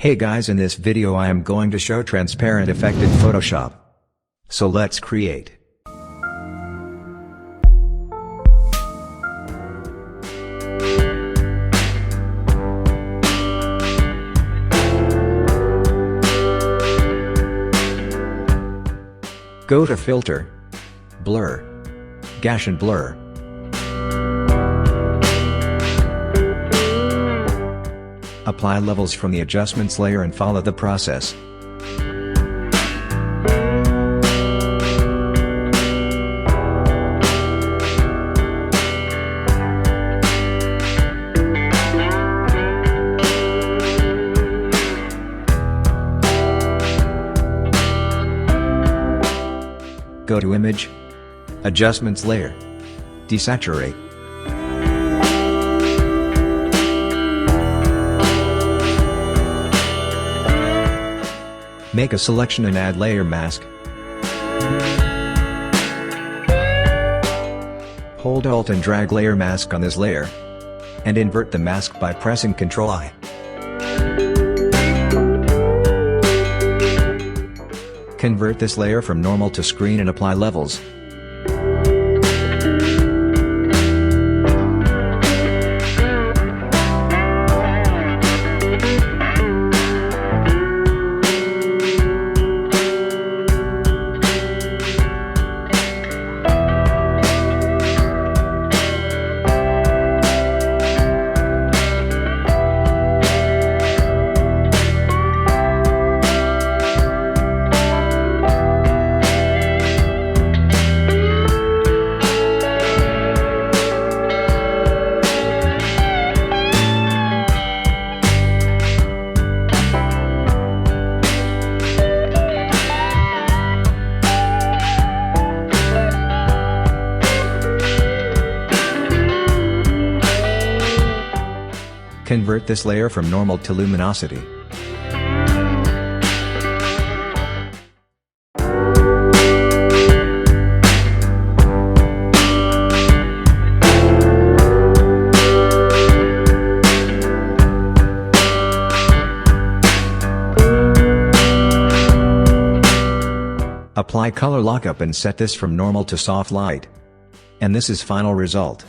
Hey guys, in this video I am going to show transparent effect in Photoshop. So let's create. Go to Filter, Blur, Gaussian Blur. Apply levels from the adjustments layer and follow the process. Go to Image, Adjustments layer, Desaturate. Make a selection and add layer mask. Hold Alt and drag layer mask on this layer. And invert the mask by pressing Ctrl I. Convert this layer from normal to screen and apply levels. Convert this layer from normal to luminosity. Apply color lockup and set this from normal to soft light. And this is final result.